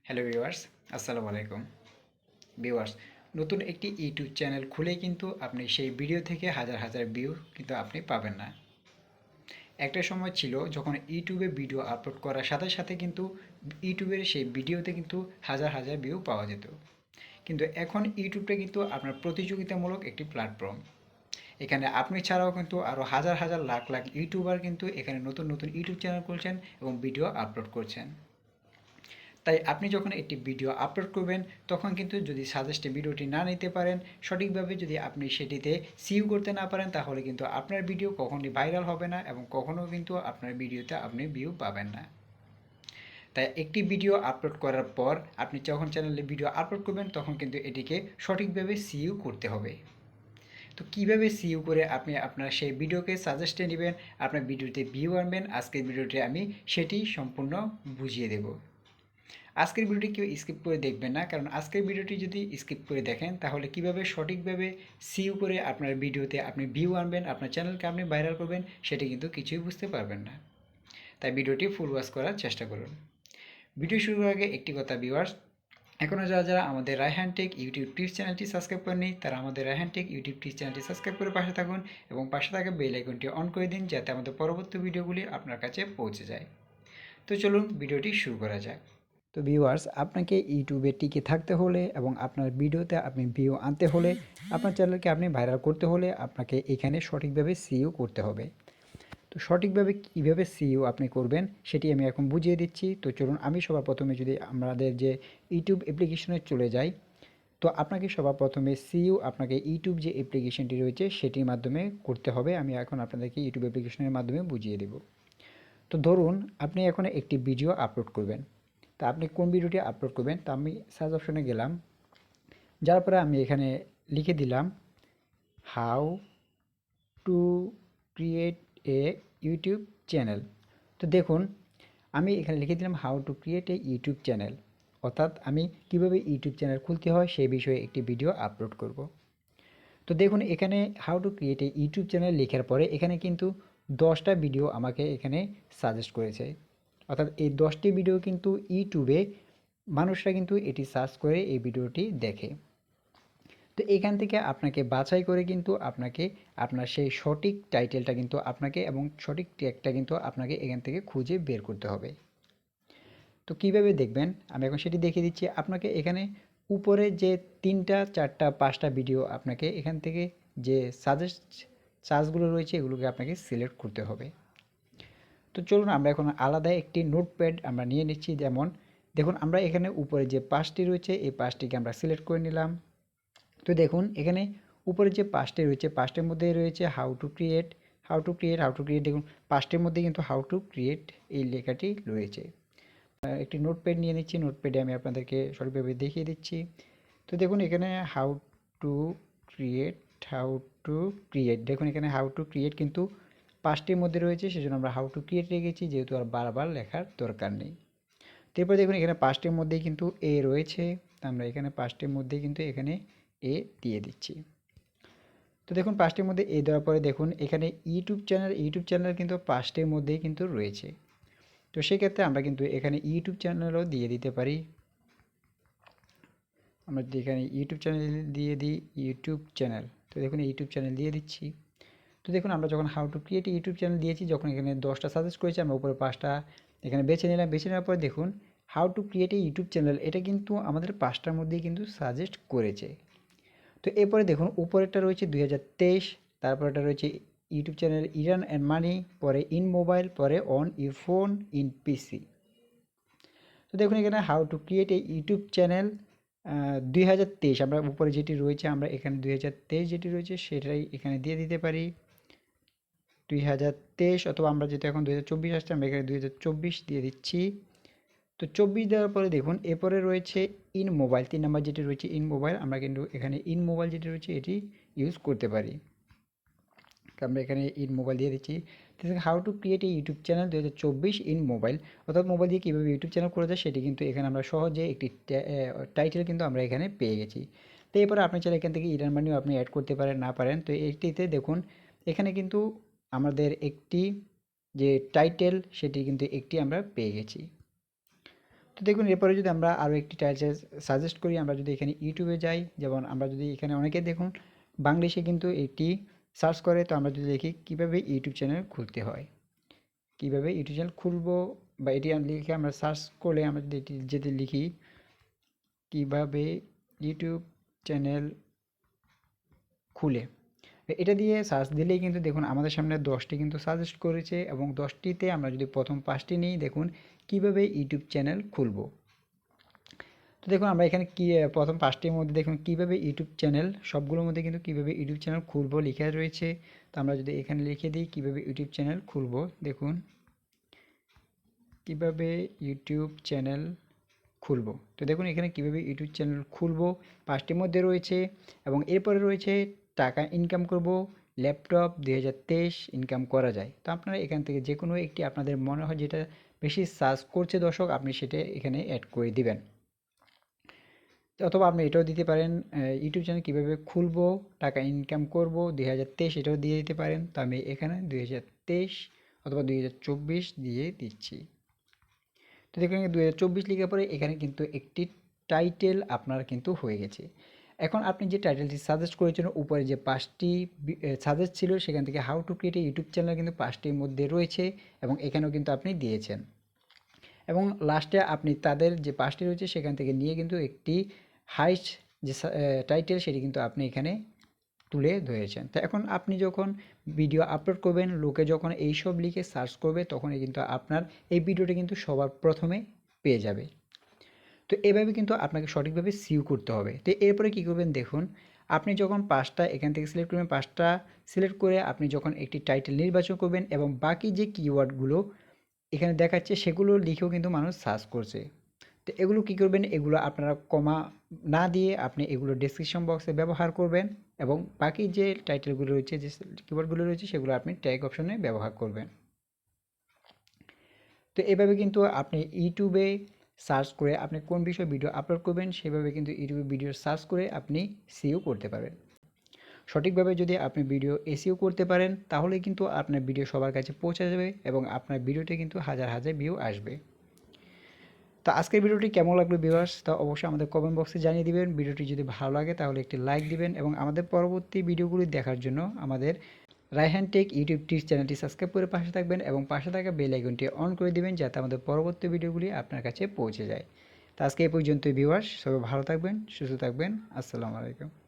Hello viewers, আসসালামু আলাইকুম। Viewers, নতুন একটি ইউটিউব চ্যানেল খুলেই কিন্তু আপনি সেই ভিডিও থেকে হাজার হাজার ভিউ কিন্তু আপনি পাবেন না। একটা সময় ছিল যখন ইউটিউবে ভিডিও আপলোড করার সাথে সাথে কিন্তু ইউটিউবের সেই ভিডিওতে কিন্তু হাজার হাজার ভিউ পাওয়া যেত। কিন্তু এখন ইউটিউবটা কিন্তু আপনার প্রতিযোগিতামূলক একটি প্ল্যাটফর্ম। এখানে আপনি ছাড়াও কিন্তু আরও হাজার হাজার লাখ লাখ ইউটিউবার কিন্তু এখানে নতুন নতুন ইউটিউব চ্যানেল খুলছেন এবং ভিডিও আপলোড করছেন। তাই আপনি যখন একটি ভিডিও আপলোড করবেন তখন কিন্তু যদি সাজেস্টে ভিডিওটি না নিতে পারেন, সঠিকভাবে যদি আপনি সেটিতে সিউ করতে না পারেন, তাহলে কিন্তু আপনার ভিডিও কখনোই ভাইরাল হবে না এবং কখনও কিন্তু আপনার ভিডিওতে আপনি ভিউ পাবেন না। তাই একটি ভিডিও আপলোড করার পর আপনি যখন চ্যানেলে ভিডিও আপলোড করবেন তখন কিন্তু এটিকে সঠিকভাবে সিইউ করতে হবে। তো কীভাবে সিইউ করে আপনি আপনার সেই ভিডিওকে সাজেস্টে নেবেন, আপনার ভিডিওতে ভিউ আনবেন, আজকের ভিডিওতে আমি সেটি সম্পূর্ণ বুঝিয়ে দেব। আজকের ভিডিওটি কেউ স্কিপ করে দেখবেন না, কারণ আজকের ভিডিওটি যদি স্কিপ করে দেখেন তাহলে কিভাবে সঠিকভাবে সিইউ করে আপনার ভিডিওতে আপনি ভিউ আনবেন, আপনার চ্যানেলকে আপনি ভাইরাল করবেন, সেটি কিন্তু কিছুই বুঝতে পারবেন না। তাই ভিডিওটি ফুল ওয়াচ করার চেষ্টা করুন। ভিডিও শুরু করার আগে একটি কথা ভিউয়ার্স, এখনও যারা যারা আমাদের রায়হান টেক ইউটিউব টিপস চ্যানেলটি সাবস্ক্রাইব করেনি তারা আমাদের রায়হান টেক ইউটিউব টিপস চ্যানেলটি সাবস্ক্রাইব করে পাশে থাকুন এবং পাশে থাকা বেল আইকনটি অন করে দিন যাতে আমাদের পরবর্তী ভিডিওগুলি আপনার কাছে পৌঁছে যায়। তো চলুন ভিডিওটি শুরু করা যাক। তো ভিউয়ার্স, আপনাকে ইউটিউবে টিকে থাকতে হলে এবং আপনার ভিডিওতে আপনি ভিউ আনতে হলে, আপনার চ্যানেলকে আপনি ভাইরাল করতে হলে আপনাকে এখানে সঠিকভাবে সিইও করতে হবে। তো সঠিকভাবে কীভাবে সিইও আপনি করবেন সেটি আমি এখন বুঝিয়ে দিচ্ছি। তো চলুন আমি সবার প্রথমে যদি আমাদের যে ইউটিউব অ্যাপ্লিকেশনে চলে যাই, তো আপনাকে সবার প্রথমে সিইও আপনাকে ইউটিউব যে অ্যাপ্লিকেশনটি রয়েছে সেটির মাধ্যমে করতে হবে। আমি এখন আপনাদেরকে ইউটিউব অ্যাপ্লিকেশনের মাধ্যমে বুঝিয়ে দেব। তো ধরুন আপনি এখন একটি ভিডিও আপলোড করবেন। তা আপনি কোন ভিডিওটি আপলোড করবেন তা আমি সার্চ অপশনে গেলাম, যার পরে আমি এখানে লিখে দিলাম how to create a YouTube channel. তো দেখুন আমি এখানে লিখে দিলাম how to create a YouTube channel, অর্থাৎ আমি কিভাবে ইউটিউব চ্যানেল খুলতে হয় সেই বিষয়ে একটি ভিডিও আপলোড করব। তো দেখুন এখানে how to create a YouTube channel লেখার পরে এখানে কিন্তু 10টা ভিডিও আমাকে এখানে সাজেস্ট করেছে, অর্থাৎ এই 10টি ভিডিও কিন্তু ইউটিউবে মানুষরা কিন্তু এটি সার্চ করে এই ভিডিওটি দেখে। তো এখান থেকে আপনাকে বাছাই করে কিন্তু আপনাকে আপনার সেই সঠিক টাইটেলটা কিন্তু আপনাকে এবং সঠিক ট্যাগটা কিন্তু আপনাকে এখান থেকে খুঁজে বের করতে হবে। তো কীভাবে দেখবেন আমি এখন সেটি দেখিয়ে দিচ্ছি আপনাকে। এখানে উপরে যে 3টা 4টা 5টা ভিডিও আপনাকে এখান থেকে যে সার্চগুলো রয়েছে এগুলোকে আপনাকে সিলেক্ট করতে হবে। তো চলুন আমরা এখন আলাদা একটি নোটপ্যাড আমরা নিয়ে নিচ্ছি। যেমন দেখুন আমরা এখানে উপরে যে 5টি রয়েছে এই 5টিকে আমরা সিলেক্ট করে নিলাম। তো দেখুন এখানে উপরে যে 5টি রয়েছে 5টির মধ্যে রয়েছে হাউ টু ক্রিয়েট, দেখুন 5টির মধ্যে কিন্তু হাউ টু ক্রিয়েট এই লেখাটি রয়েছে। একটি নোটপ্যাড নিয়ে নিচ্ছি, নোটপ্যাডে আমি আপনাদেরকে সঠিকভাবে দেখিয়ে দিচ্ছি। তো দেখুন এখানে how to create, how to create, দেখুন এখানে হাউ টু ক্রিয়েট কিন্তু 5টির মধ্যে রয়েছে, সেজন্য আমরা হাউ টু ক্রিয়েট রেখেছি, যেহেতু আর বারবার লেখার দরকার নেই। তারপর দেখুন এখানে 5টির মধ্যেই কিন্তু এ রয়েছে, আমরা এখানে 5টির মধ্যেই কিন্তু এখানে এ দিয়ে দিচ্ছি। তো দেখুন 5টির মধ্যে এ দেওয়ার পরে দেখুন এখানে ইউটিউব চ্যানেল কিন্তু 5টির মধ্যেই কিন্তু রয়েছে। তো সেক্ষেত্রে আমরা কিন্তু এখানে ইউটিউব চ্যানেলও দিয়ে দিতে পারি। আমরা যদি এখানে ইউটিউব চ্যানেল দিয়ে দিই ইউটিউব চ্যানেল, তো দেখুন ইউটিউব চ্যানেল দিয়ে দিচ্ছি। তো দেখুন আমরা যখন how to create YouTube channel দিয়েছি, যখন এখানে 10টা সাজেস্ট করেছে আমরা উপরে 5টা এখানে বেছে নিলাম। বেছে নেওয়ার পরে দেখুন how to create a YouTube channel এটা কিন্তু আমাদের 5টার মধ্যেই কিন্তু সাজেস্ট করেছে। তো এরপরে দেখুন উপরেরটা রয়েছে 2023, তারপরেটা রয়েছে YouTube channel Iran and money, পরে ইন মোবাইল, পরে অন ইউর ফোন ইন পিসি। তো দেখুন এখানে how to create a YouTube channel 2023 আমরা উপরে যেটি রয়েছে আমরা এখানে 2023 যেটি রয়েছে সেটাই এখানে দিয়ে দিতে পারি 2023, অথবা আমরা যেহেতু এখন 2024 আসছে আমরা এখানে 2024 দিয়ে দিচ্ছি। তো 24 দেওয়ার পরে দেখুন এরপরে রয়েছে ইন মোবাইল, 3 নাম্বার যেটি রয়েছে ইন মোবাইল, আমরা কিন্তু এখানে ইন মোবাইল যেটি রয়েছে এটি ইউজ করতে পারি। আমরা এখানে ইন মোবাইল দিয়ে দিচ্ছি। How to create a YouTube channel 2024 in mobile, অর্থাৎ মোবাইল দিয়ে কীভাবে ইউটিউব চ্যানেল করা যায় সেটি কিন্তু এখানে আমরা সহজে একটি টাইটেল কিন্তু আমরা এখানে পেয়ে গেছি। তো এরপরে আপনি চাইলে এখান থেকে ইরান মানিও আপনি অ্যাড করতে পারেন, না পারেন। তো এইটিতে দেখুন এখানে কিন্তু আমাদের একটি যে টাইটেল সেটি কিন্তু একটি আমরা পেয়ে গেছি। তো দেখুন এরপরে যদি আমরা আরও একটি টাইটেল সাজেস্ট করি, আমরা যদি এখানে ইউটিউবে যাই, যেমন আমরা যদি এখানে অনেকে দেখুন বাংলিশে কিন্তু এটি সার্চ করে, তো আমরা যদি দেখি কীভাবে ইউটিউব চ্যানেল খুলতে হয়, কীভাবে ইউটিউব চ্যানেল খুলবো, বা এটি লিখে আমরা সার্চ করলে আমরা যদি এটি যদি লিখি কীভাবে ইউটিউব চ্যানেল খুলে, এটা দিয়ে সার্চ দিলেই কিন্তু দেখুন আমাদের সামনে 10টি কিন্তু সাজেস্ট করেছে, এবং 10টিতে আমরা যদি প্রথম 5টি নিই, দেখুন কীভাবে ইউটিউব চ্যানেল খুলবো। তো দেখুন আমরা এখানে কি প্রথম 5টির মধ্যে দেখুন কীভাবে ইউটিউব চ্যানেল, সবগুলোর মধ্যে কিন্তু কীভাবে ইউটিউব চ্যানেল খুলবো লেখা রয়েছে। তো আমরা যদি এখানে লিখে দিই কীভাবে ইউটিউব চ্যানেল খুলবো, দেখুন কীভাবে ইউটিউব চ্যানেল খুলবো। তো দেখুন এখানে কীভাবে ইউটিউব চ্যানেল খুলবো 5টির মধ্যে রয়েছে, এবং এরপরে রয়েছে টাকা ইনকাম করব, ল্যাপটপ 2023 ইনকাম করা যায়। তো আপনারা এখান থেকে যে কোনো একটি আপনাদের মনে হয় যেটা বেশি সার্চ করছে দর্শক, আপনি সেটা এখানে অ্যাড করে দিবেন। অথবা আপনি এটাও দিতে পারেন ইউটিউব চ্যানেল কীভাবে খুলবো, টাকা ইনকাম করব 2023, এটাও দিয়ে দিতে পারেন। তো আমি এখানে 2023 অথবা 2024 দিয়ে দিচ্ছি। তো দেখুন 2024 লেখার পরে এখানে কিন্তু একটি টাইটেল আপনার কিন্তু হয়ে গেছে। এখন আপনি যে টাইটেলটি সাজেস্ট করেছেন উপরে যে 5টি সাজেস্ট ছিল, সেখান থেকে how to create a YouTube channel কিন্তু 5টির মধ্যে রয়েছে, এবং এখানেও কিন্তু আপনি দিয়েছেন, এবং লাস্টে আপনি তাদের যে 5টি রয়েছে সেখান থেকে নিয়ে কিন্তু একটি হাইস্ট যে টাইটেল সেটি কিন্তু আপনি এখানে তুলে ধরেছেন। তো এখন আপনি যখন ভিডিও আপলোড করবেন, লোকে যখন এইসব লিখে সার্চ করবে, তখনই কিন্তু আপনার এই ভিডিওটা কিন্তু সবার প্রথমে পেয়ে যাবে। তো এভাবে কিন্তু আপনাকে সঠিকভাবে সিউ করতে হবে। তো এরপরে কী করবেন, দেখুন আপনি যখন 5টা এখান থেকে সিলেক্ট করবেন, 5টা সিলেক্ট করে আপনি যখন একটি টাইটেল নির্বাচন করবেন, এবং বাকি যে কিওয়ার্ডগুলো এখানে দেখাচ্ছে সেগুলো লিখেও কিন্তু মানুষ সার্চ করছে। তো এগুলো কী করবেন, এগুলো আপনারা কমা না দিয়ে আপনি এগুলো ডেসক্রিপশন বক্সে ব্যবহার করবেন, এবং বাকি যে টাইটেলগুলো রয়েছে, যে কিওয়ার্ডগুলো রয়েছে, সেগুলো আপনি ট্যাগ অপশনে ব্যবহার করবেন। তো এভাবে কিন্তু আপনি ইউটিউবে সার্চ করে আপনি কোন বিষয়ে ভিডিও আপলোড করবেন, সেভাবে কিন্তু ইউটিউবে ভিডিও সার্চ করে আপনি সিও করতে পারবেন। সঠিকভাবে যদি আপনি ভিডিও এসইও করতে পারেন, তাহলে কিন্তু আপনার ভিডিও সবার কাছে পৌঁছে যাবে, এবং আপনার ভিডিওতে কিন্তু হাজার হাজার ভিউ আসবে। তো আজকের ভিডিওটি কেমন লাগলো ভিউয়ার্স, তা অবশ্যই আমাদের কমেন্ট বক্সে জানিয়ে দিবেন। ভিডিওটি যদি ভালো লাগে তাহলে একটি লাইক দিবেন, এবং আমাদের পরবর্তী ভিডিওগুলি দেখার জন্য আমাদের রায়হান টেক ইউটিউব টিপস চ্যানেলটি সাবস্ক্রাইব করে পাশে থাকবেন, এবং পাশে থাকা বেল আইকনটি অন করে দিবেন, যাতে আমাদের পরবর্তী ভিডিওগুলি আপনার কাছে পৌঁছে যায়। তো আজকে এই পর্যন্তই ভিউয়ার্স, সবাই ভালো থাকবেন, সুস্থ থাকবেন। আসসালামু আলাইকুম।